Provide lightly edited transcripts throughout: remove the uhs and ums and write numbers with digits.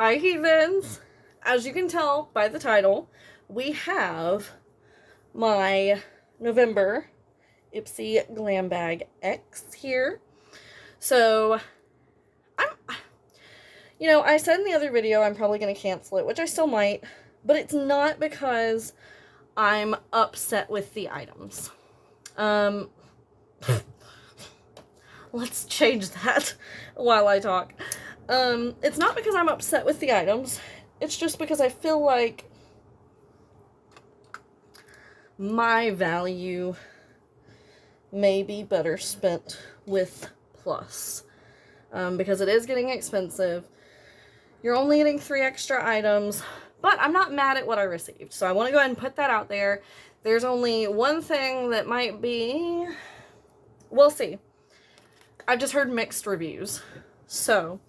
Hi heathens! As you can tell by the title, we have my November Ipsy Glam Bag X here. So, I said in the other video I'm probably going to cancel it, which I still might, but it's not because I'm upset with the items. Let's change that while I talk. It's not because I'm upset with the items. It's just because I feel like my value may be better spent with Plus. Because it is getting expensive. You're only getting 3 extra items, but I'm not mad at what I received. So I want to go ahead and put that out there. There's only one thing that might be... We'll see. I've just heard mixed reviews. So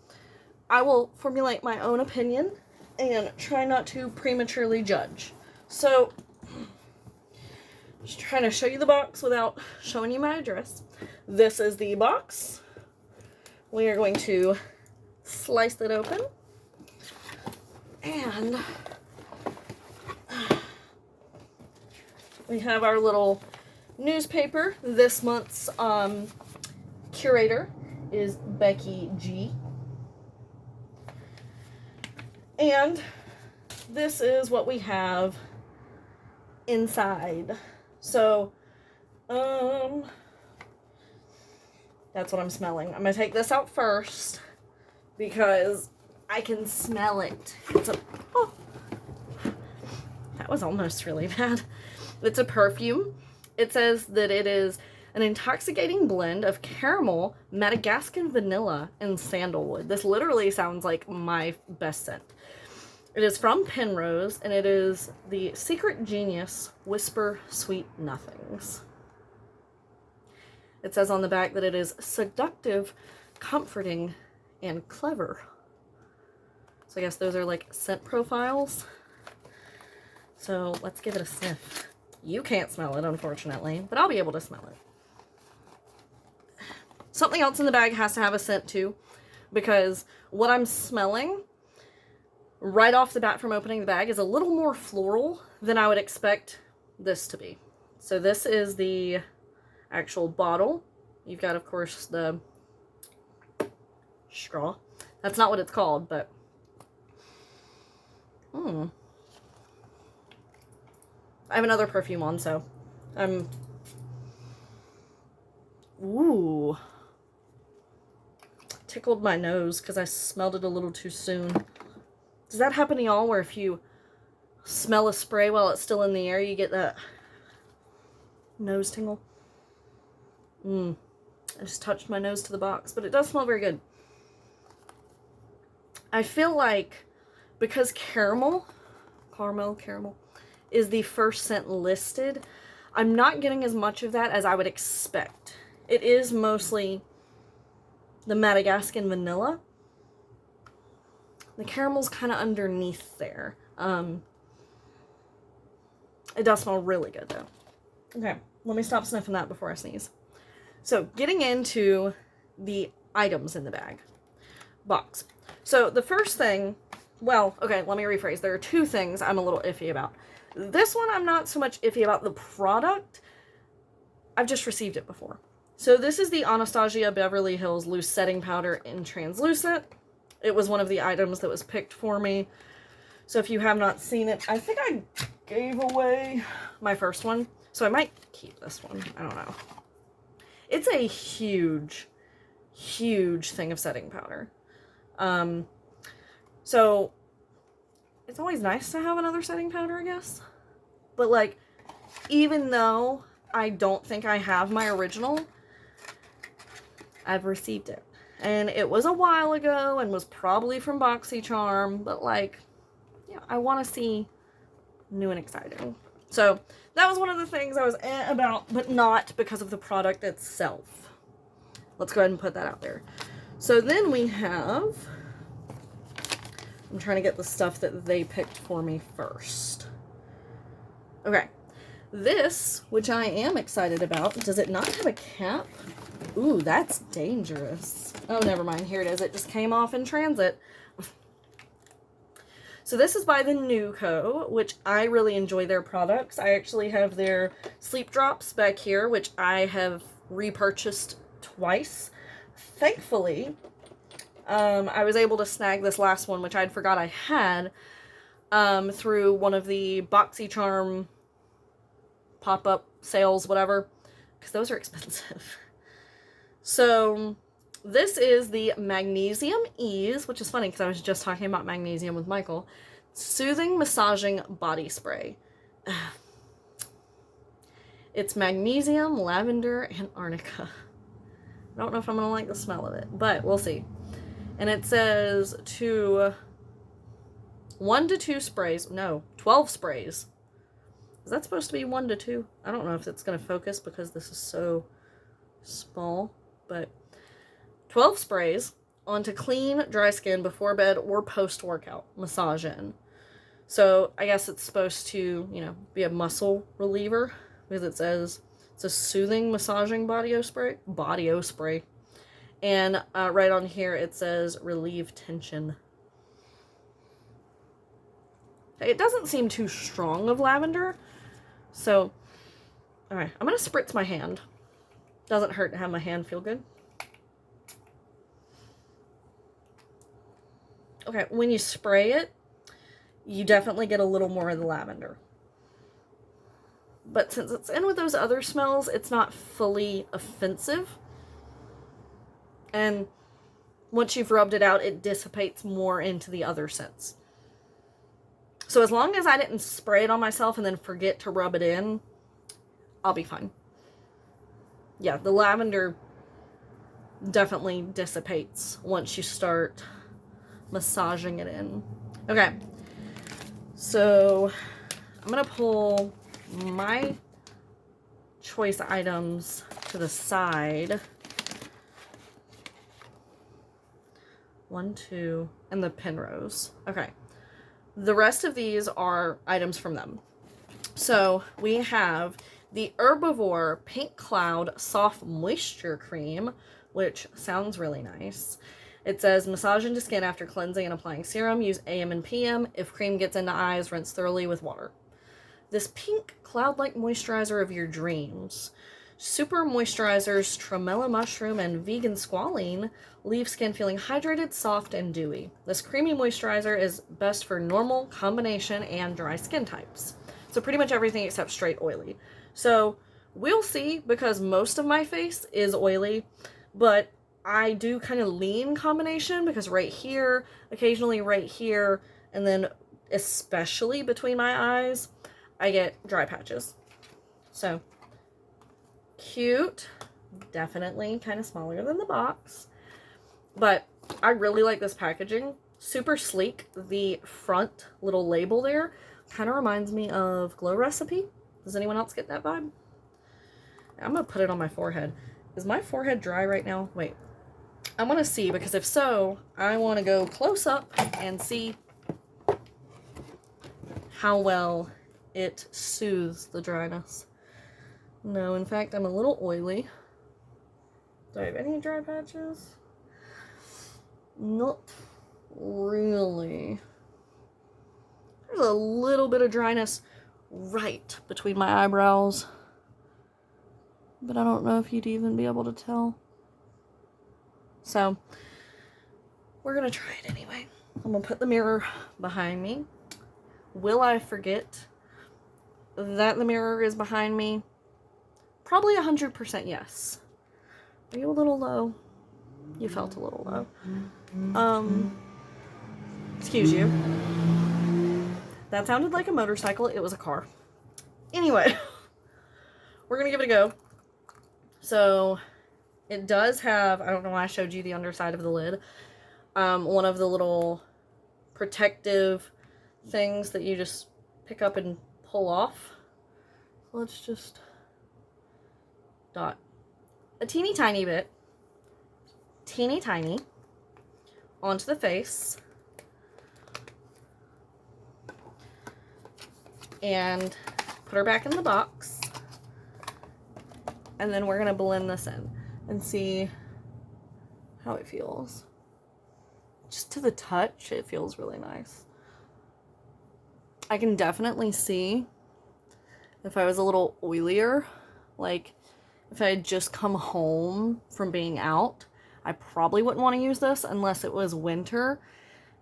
I will formulate my own opinion and try not to prematurely judge. So, just trying to show you the box without showing you my address. This is the box. We are going to slice it open. And we have our little newspaper. This month's curator is Becky G. And this is what we have inside. So, that's what I'm smelling. I'm going to take this out first because I can smell it. Oh, that was almost really bad. It's a perfume. It says that it is an intoxicating blend of caramel, Madagascar vanilla, and sandalwood. This literally sounds like my best scent. It is from Penrose, and it is the Secret Genius Whisper Sweet Nothings. It says on the back that it is seductive, comforting, and clever. So I guess those are like scent profiles. So let's give it a sniff. You can't smell it, unfortunately, but I'll be able to smell it. Something else in the bag has to have a scent too, because what I'm smelling right off the bat from opening the bag is a little more floral than I would expect this to be. So this is the actual bottle. You've got, of course, the straw. That's not what it's called, but I have another perfume on, so ooh, tickled my nose because I smelled it a little too soon. Does that happen to y'all where if you smell a spray while it's still in the air, you get that nose tingle? I just touched my nose to the box, but it does smell very good. I feel like because caramel is the first scent listed, I'm not getting as much of that as I would expect. It is mostly the Madagascar vanilla. The caramel's kind of underneath there. It does smell really good though. Okay, let me stop sniffing that before I sneeze. So, getting into the items in the box. So, the first thing, well, okay, let me rephrase. There are 2 things I'm a little iffy about. This one, I'm not so much iffy about the product. I've just received it before. So, this is the Anastasia Beverly Hills Loose Setting Powder in Translucent. It was one of the items that was picked for me. So, if you have not seen it, I think I gave away my first one. So, I might keep this one. I don't know. It's a huge, huge thing of setting powder. So it's always nice to have another setting powder, I guess. But like, even though I don't think I have my original, I've received it. And it was a while ago and was probably from BoxyCharm, but like, yeah, I want to see new and exciting. So that was one of the things I was about, but not because of the product itself. Let's go ahead and put that out there. So then we have, I'm trying to get the stuff that they picked for me first. Okay. This, which I am excited about, does it not have a cap? Ooh, that's dangerous. Oh, never mind. Here it is. It just came off in transit. So this is by the Nuco, which I really enjoy their products. I actually have their sleep drops back here, which I have repurchased twice. Thankfully, I was able to snag this last one, which I'd forgot I had, through one of the BoxyCharm pop-up sales, whatever, because those are expensive. So this is the Magnesium Ease, which is funny because I was just talking about magnesium with Michael. Soothing Massaging Body Spray. It's magnesium, lavender, and arnica. I don't know if I'm going to like the smell of it, but we'll see. And it says 1 to 2 sprays. No, 12 sprays. Is that supposed to be 1 to 2? I don't know if it's going to focus because this is so small, but 12 sprays onto clean, dry skin before bed or post-workout massage in. So I guess it's supposed to, you know, be a muscle reliever because it says it's a soothing massaging body spray. And right on here it says relieve tension. It doesn't seem too strong of lavender. So, alright, I'm going to spritz my hand. Doesn't hurt to have my hand feel good. Okay, when you spray it, you definitely get a little more of the lavender. But since it's in with those other smells, it's not fully offensive. And once you've rubbed it out, it dissipates more into the other scents. So as long as I didn't spray it on myself and then forget to rub it in, I'll be fine. Yeah, the lavender definitely dissipates once you start massaging it in. Okay, so I'm going to pull my choice items to the side. 1, 2, and the Penrose. Okay. The rest of these are items from them. So we have the Herbivore Pink Cloud Soft Moisture Cream, which sounds really nice. It says massage into skin after cleansing and applying serum. Use AM and PM. If cream gets into eyes, rinse thoroughly with water. This pink cloud-like moisturizer of your dreams. Super Moisturizers, Tremella Mushroom, and Vegan Squalene leave skin feeling hydrated, soft, and dewy. This creamy moisturizer is best for normal, combination, and dry skin types. So pretty much everything except straight oily. So we'll see, because most of my face is oily, but I do kind of lean combination because right here, occasionally right here, and then especially between my eyes, I get dry patches. So cute, definitely kind of smaller than the box, but I really like this packaging. Super sleek. The front little label there kind of reminds me of Glow Recipe. Does anyone else get that vibe? I'm gonna put it on my forehead. Is my forehead dry right now? Wait, I want to see, because if so, I want to go close up and see how well it soothes the dryness. No, in fact, I'm a little oily. Do I have any dry patches? Not really. There's a little bit of dryness right between my eyebrows, but I don't know if you'd even be able to tell. So, we're gonna try it anyway. I'm gonna put the mirror behind me. Will I forget that the mirror is behind me? Probably 100% yes. Are you a little low? You felt a little low. Excuse you. That sounded like a motorcycle. It was a car. Anyway, we're gonna give it a go. So, it does have, I don't know why I showed you the underside of the lid, one of the little protective things that you just pick up and pull off. Let's just dot a teeny tiny bit, teeny tiny, onto the face, and put her back in the box, and then we're gonna blend this in and see how it feels. Just to the touch, it feels really nice. I can definitely see if I was a little oilier, like if I had just come home from being out, I probably wouldn't want to use this unless it was winter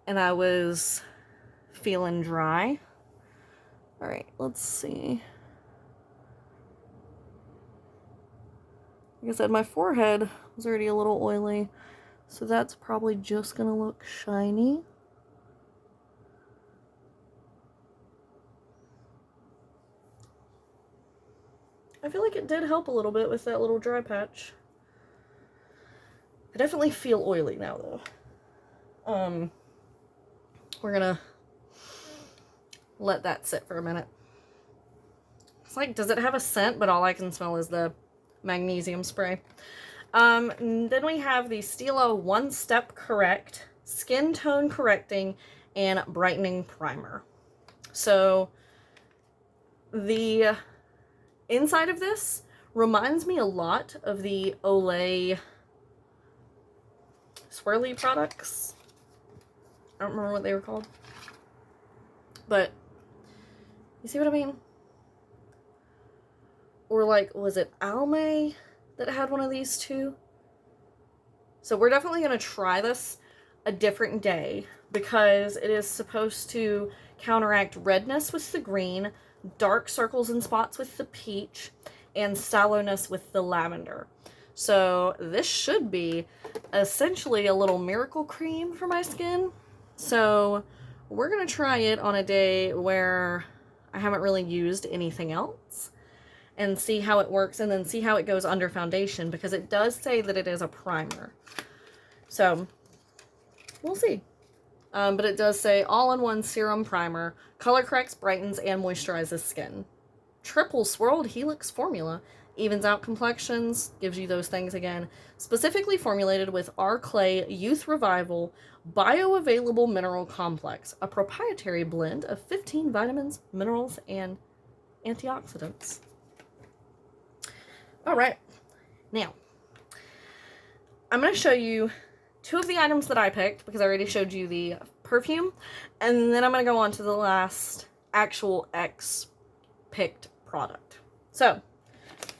and I was feeling dry. All right, let's see. Like I said, my forehead was already a little oily, so that's probably just gonna look shiny. I feel like it did help a little bit with that little dry patch. I definitely feel oily now, though. We're gonna let that sit for a minute. It's like, does it have a scent? But all I can smell is the magnesium spray. Then we have the Stilo One Step Correct Skin Tone Correcting and Brightening Primer. So the inside of this reminds me a lot of the Olay swirly products. I don't remember what they were called. But you see what I mean? Or like, was it Almay that had one of these too? So we're definitely going to try this a different day because it is supposed to counteract redness with the green, dark circles and spots with the peach, and sallowness with the lavender. So this should be essentially a little miracle cream for my skin. So we're going to try it on a day where I haven't really used anything else and see how it works, and then see how it goes under foundation, because it does say that it is a primer. So we'll see. But it does say all-in-one serum primer, color corrects, brightens, and moisturizes skin. Triple swirled helix formula, evens out complexions, gives you those things again. Specifically formulated with our Clay Youth Revival Bioavailable Mineral Complex, a proprietary blend of 15 vitamins, minerals, and antioxidants. All right, now I'm going to show you two of the items that I picked because I already showed you the perfume, and then I'm going to go on to the last actual X picked product. So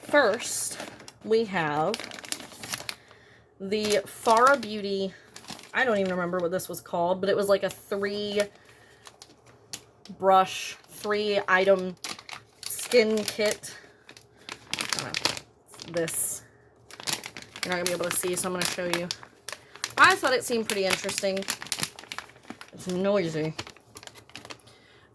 first we have the Farah Beauty, I don't even remember what this was called, but it was like a 3-item skin kit. This, you're not gonna be able to see, so I'm gonna show you. I thought it seemed pretty interesting. It's noisy.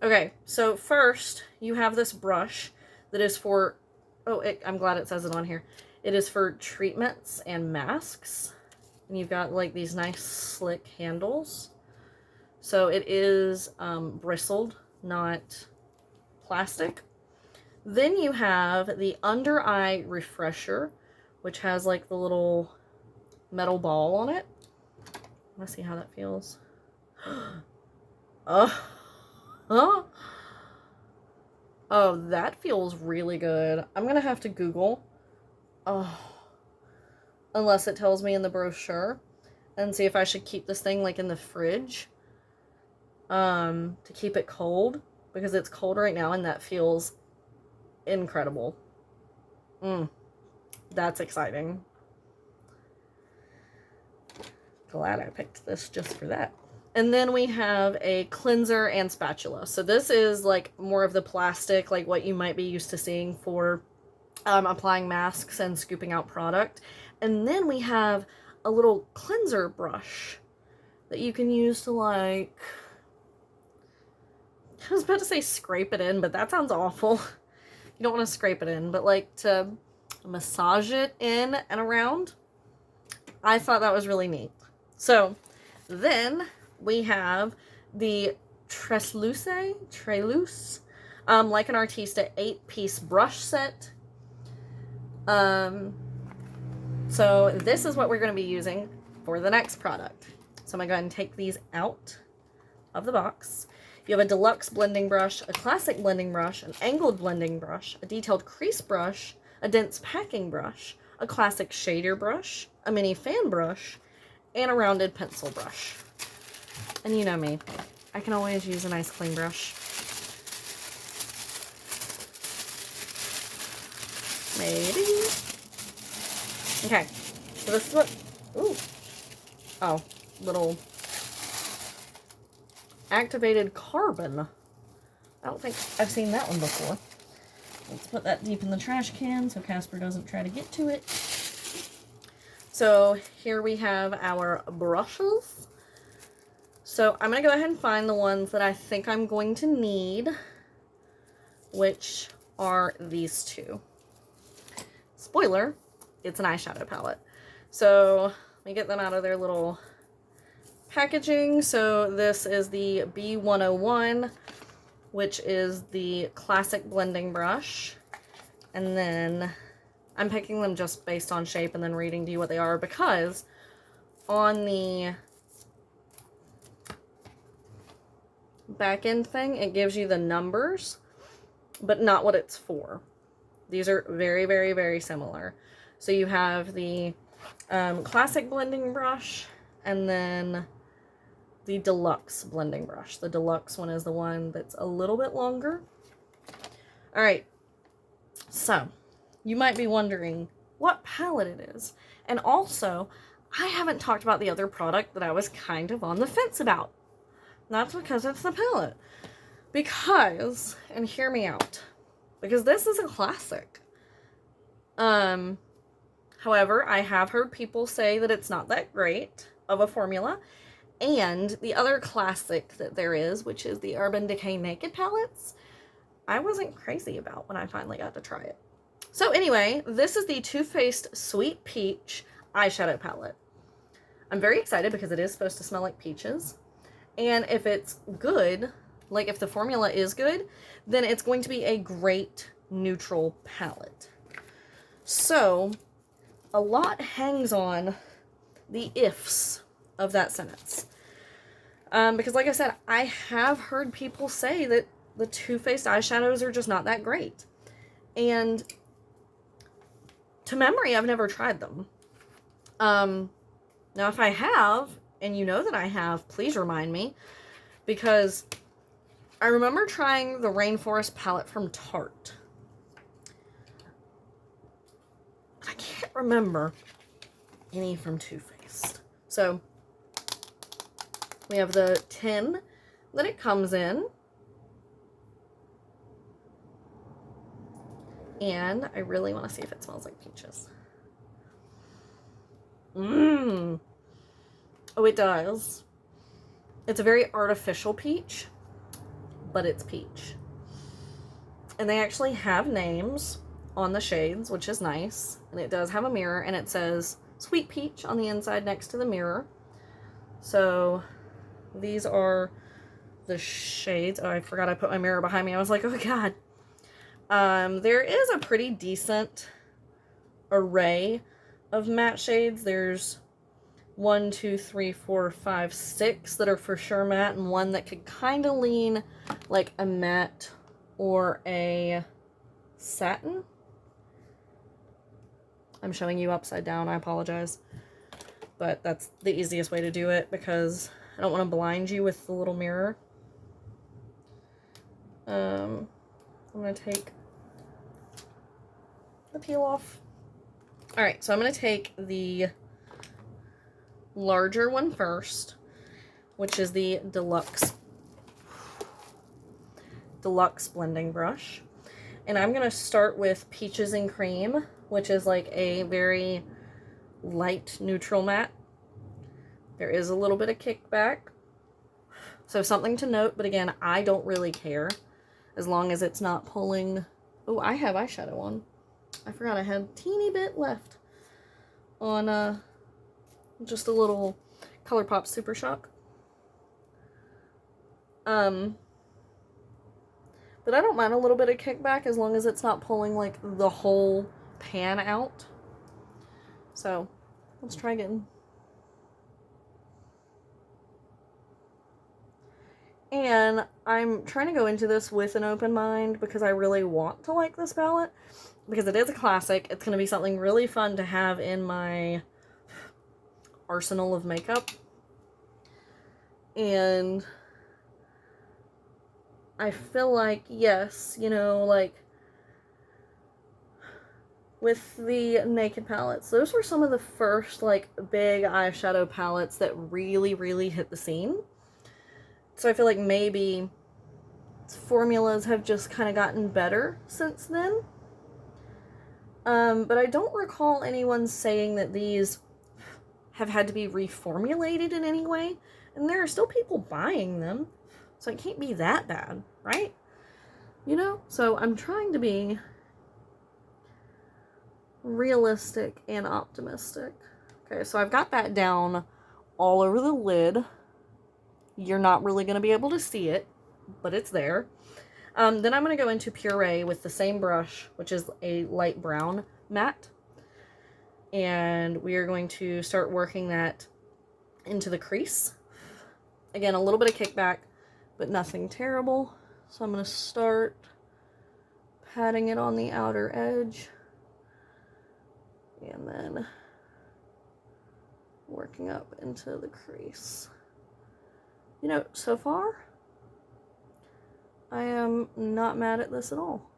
Okay, so first you have this brush that is for, I'm glad it says it on here. It is for treatments and masks, and you've got like these nice slick handles. So it is bristled, not plastic. Then you have the Under Eye Refresher, which has like the little metal ball on it. Let's see how that feels. Oh, that feels really good. I'm gonna have to Google, unless it tells me in the brochure, and see if I should keep this thing like in the fridge, to keep it cold, because it's cold right now, and that feels incredible. That's exciting. Glad I picked this just for that. And then we have a cleanser and spatula. So this is like more of the plastic, like what you might be used to seeing for applying masks and scooping out product. And then we have a little cleanser brush that you can use to, like, I was about to say scrape it in, but that sounds awful. You don't want to scrape it in, but like to massage it in and around. I thought that was really neat. So then we have the Treluce, like an Artista 8-piece brush set. So this is what we're going to be using for the next product. So I'm going to go ahead and take these out of the box. You have a deluxe blending brush, a classic blending brush, an angled blending brush, a detailed crease brush, a dense packing brush, a classic shader brush, a mini fan brush, and a rounded pencil brush. And you know me, I can always use a nice clean brush. Maybe. Okay. So this is what... Ooh. Oh. Little... activated carbon. I don't think I've seen that one before. Let's put that deep in the trash can so Casper doesn't try to get to it. So here we have our brushes. So I'm going to go ahead and find the ones that I think I'm going to need, which are these two. Spoiler, it's an eyeshadow palette. So let me get them out of their little packaging. So this is the B101, which is the classic blending brush. And then I'm picking them just based on shape and then reading to you what they are, because on the back end thing, it gives you the numbers, but not what it's for. These are very, very, very similar. So you have the classic blending brush and then the deluxe blending brush. The deluxe one is the one that's a little bit longer. All right, so you might be wondering what palette it is. And also, I haven't talked about the other product that I was kind of on the fence about. That's because it's the palette. Because, and hear me out, because this is a classic. However, I have heard people say that it's not that great of a formula. And the other classic that there is, which is the Urban Decay Naked palettes, I wasn't crazy about when I finally got to try it. So anyway, this is the Too Faced Sweet Peach eyeshadow palette. I'm very excited because it is supposed to smell like peaches. And if it's good, like if the formula is good, then it's going to be a great neutral palette. So a lot hangs on the ifs of that sentence. Because like I said, I have heard people say that the Too Faced eyeshadows are just not that great. And to memory, I've never tried them. Now if I have, and you know that I have, please remind me. Because I remember trying the Rainforest palette from Tarte. I can't remember any from Too Faced. So we have the tin that it comes in. And I really want to see if it smells like peaches. Mmm. Oh, it does. It's a very artificial peach, but it's peach. And they actually have names on the shades, which is nice. And it does have a mirror, and it says Sweet Peach on the inside next to the mirror. So these are the shades. Oh, I forgot I put my mirror behind me. I was like, oh God. There is a pretty decent array of matte shades. There's 1, 2, 3, 4, 5, 6 that are for sure matte, and one that could kind of lean like a matte or a satin. I'm showing you upside down. I apologize. But that's the easiest way to do it because I don't want to blind you with the little mirror. I'm going to take the peel off. Alright, so I'm going to take the larger one first, which is the deluxe blending brush. And I'm going to start with Peaches and Cream, which is like a very light neutral matte. There is a little bit of kickback. So something to note, but again, I don't really care as long as it's not pulling. Oh, I have eyeshadow on. I forgot I had a teeny bit left on just a little ColourPop Super Shock. But I don't mind a little bit of kickback as long as it's not pulling like the whole pan out. So let's try again. And I'm trying to go into this with an open mind because I really want to like this palette. Because it is a classic. It's going to be something really fun to have in my arsenal of makeup. And I feel like, yes, you know, like with the Naked palettes. Those were some of the first, like, big eyeshadow palettes that really, really hit the scene. So I feel like maybe formulas have just kind of gotten better since then. But I don't recall anyone saying that these have had to be reformulated in any way. And there are still people buying them. So it can't be that bad, right? You know? So I'm trying to be realistic and optimistic. Okay, so I've got that down all over the lid. You're not really going to be able to see it, but it's there. Then I'm going to go into Puree with the same brush, which is a light brown matte. And we are going to start working that into the crease. Again, a little bit of kickback, but nothing terrible. So I'm going to start patting it on the outer edge. And then working up into the crease. You know, so far, I am not mad at this at all.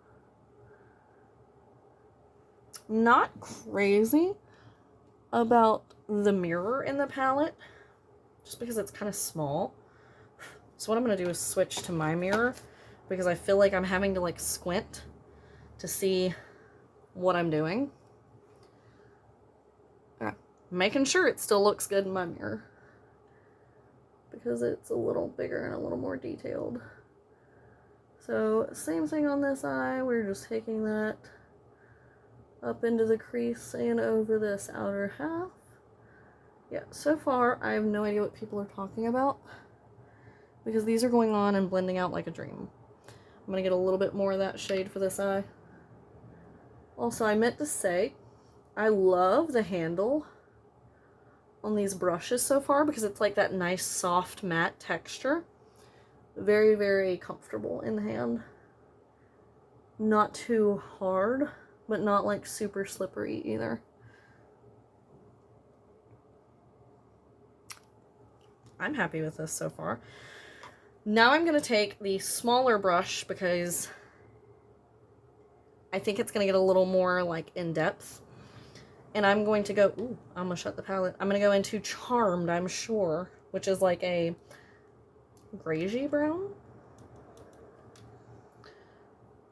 Not crazy about the mirror in the palette, just because it's kind of small. So what I'm going to do is switch to my mirror, because I feel like I'm having to, like, squint to see what I'm doing. Making sure it still looks good in my mirror, because it's a little bigger and a little more detailed. So same thing on this eye. We're just taking that up into the crease and over this outer half. Yeah, so far I have no idea what people are talking about, because these are going on and blending out like a dream. I'm going to get a little bit more of that shade for this eye. Also, I meant to say, I love the handle on these brushes so far, because it's like that nice soft matte texture. Very, very comfortable in the hand. Not too hard, but not like super slippery either. I'm happy with this so far. Now I'm going to take the smaller brush, because I think it's going to get a little more like in depth. And I'm going to go, ooh, I'm going to shut the palette. I'm going to go into Charmed, I'm sure, which is like a grayish brown.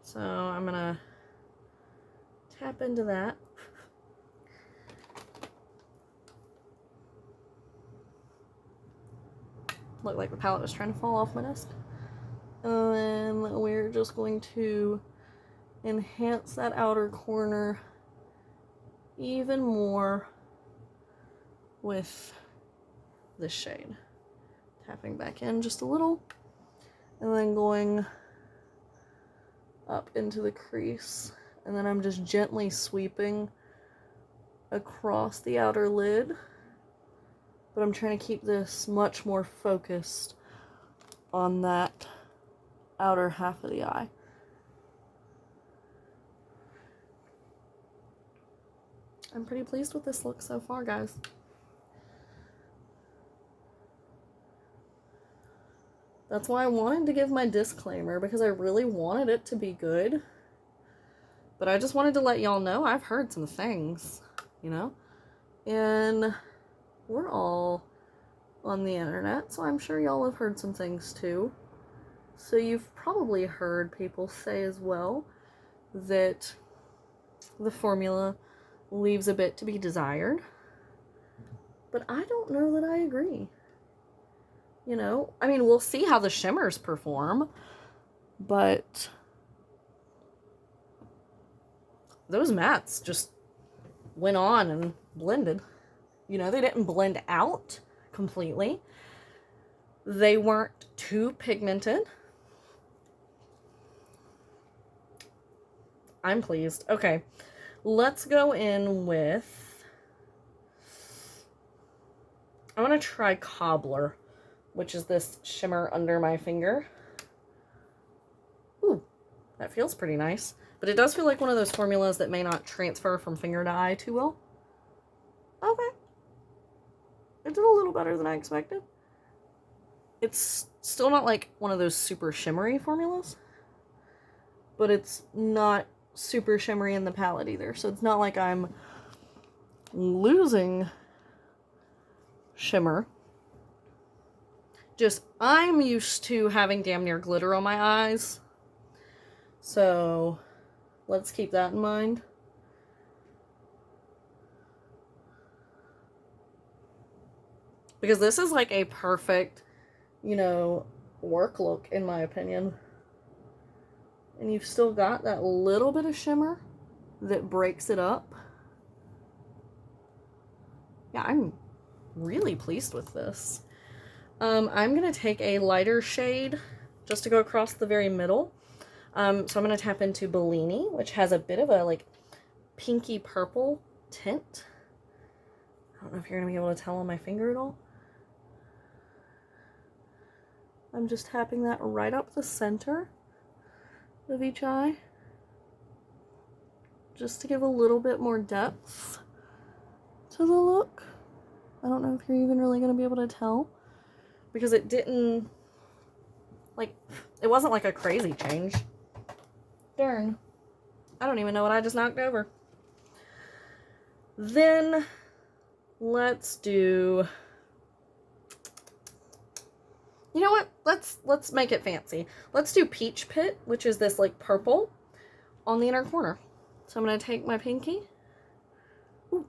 So I'm going to tap into that. Looked like the palette was trying to fall off my desk. And then we're just going to enhance that outer corner even more with this shade. Tapping back in just a little, and then going up into the crease. And then I'm just gently sweeping across the outer lid. But I'm trying to keep this much more focused on that outer half of the eye. I'm pretty pleased with this look so far, guys. That's why I wanted to give my disclaimer, because I really wanted it to be good. But I just wanted to let y'all know I've heard some things, you know? And we're all on the internet, so I'm sure y'all have heard some things too. So you've probably heard people say as well that the formula leaves a bit to be desired. But I don't know that I agree. You know, I mean, we'll see how the shimmers perform, but those mattes just went on and blended. You know, they didn't blend out completely. They weren't too pigmented. I'm pleased. Okay, let's go in with, I want to try Cobbler, which is this shimmer under my finger. Ooh, that feels pretty nice. But it does feel like one of those formulas that may not transfer from finger to eye too well. Okay. It did a little better than I expected. It's still not like one of those super shimmery formulas, but it's not super shimmery in the palette either. So it's not like I'm losing shimmer. Just, I'm used to having damn near glitter on my eyes. So let's keep that in mind. Because this is like a perfect, you know, work look in my opinion. And you've still got that little bit of shimmer that breaks it up. Yeah, I'm really pleased with this. I'm going to take a lighter shade just to go across the very middle. So I'm going to tap into Bellini, which has a bit of a like pinky purple tint. I don't know if you're going to be able to tell on my finger at all. I'm just tapping that right up the center of each eye, just to give a little bit more depth to the look. I don't know if you're even really going to be able to tell, because it didn't, like, it wasn't like a crazy change. Darn. I don't even know what I just knocked over. Then, let's do, you know what? Let's make it fancy. Let's do Peach Pit, which is this like purple on the inner corner. So I'm going to take my pinky. Ooh.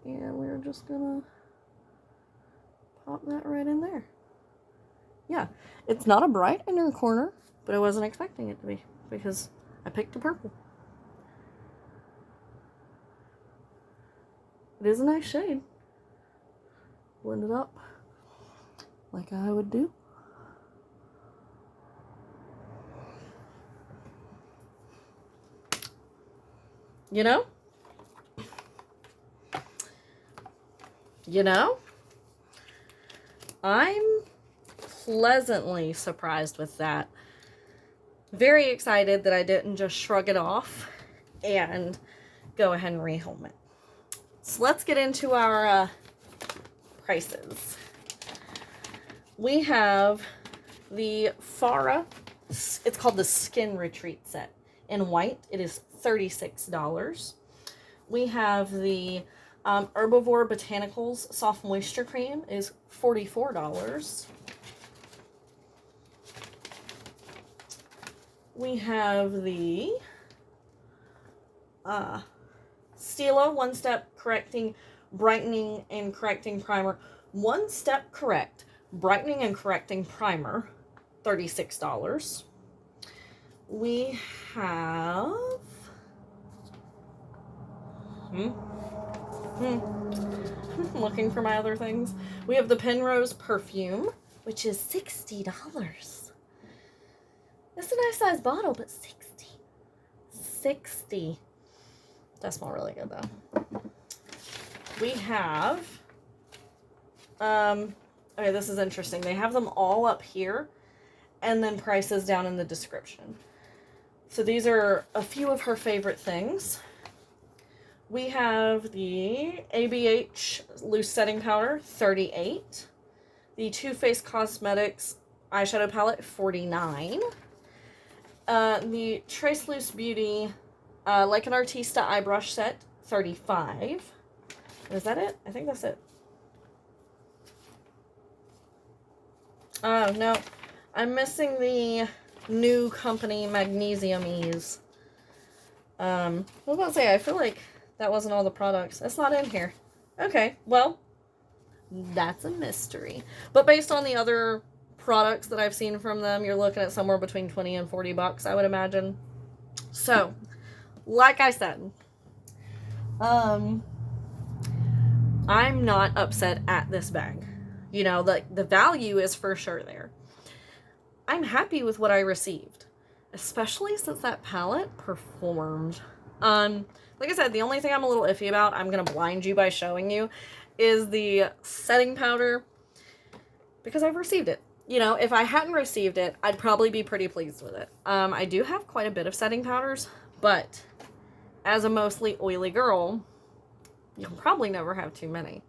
And we're just going to pop that right in there. Yeah, it's not a bright inner corner, but I wasn't expecting it to be because I picked a purple. It is a nice shade. Blend it up like I would do. You know? I'm pleasantly surprised with that. Very excited that I didn't just shrug it off and go ahead and rehome it. So let's get into our prices. We have the Farah, it's called the Skin Retreat set. In white, it is $36. We have the Herbivore Botanicals Soft Moisture Cream is $44. We have the Stila One Step Correcting, Brightening and Correcting Primer. One Step Correct Brightening and Correcting Primer, $36. We have looking for my other things. We have the Penrose Perfume, which is $60. It's a nice size bottle, but $60. That smells really good though. We have okay, this is interesting. They have them all up here and then prices down in the description. So these are a few of her favorite things. We have the ABH Loose Setting Powder, $38. The Too Faced Cosmetics Eyeshadow Palette, $49. The Trace Loose Beauty Like an Artista Eye Brush Set, $35. Is that it? I think that's it. Oh, no. I'm missing the new company Magnesium Ease. I was about to say, I feel like that wasn't all the products. It's not in here. Okay, well, that's a mystery. But based on the other products that I've seen from them, you're looking at somewhere between 20 and 40 bucks, I would imagine. So, like I said, I'm not upset at this bag. You know, the value is for sure there. I'm happy with what I received, especially since that palette performed. Like I said, the only thing I'm a little iffy about, I'm going to blind you by showing you, is the setting powder, because I've received it. You know, if I hadn't received it, I'd probably be pretty pleased with it. I do have quite a bit of setting powders, but as a mostly oily girl, you'll probably never have too many.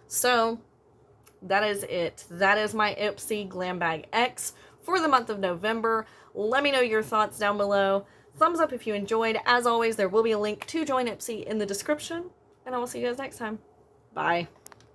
So, that is it. That is my Ipsy Glam Bag X for the month of November. Let me know your thoughts down below. Thumbs up if you enjoyed. As always, there will be a link to join Ipsy in the description, and I will see you guys next time. Bye.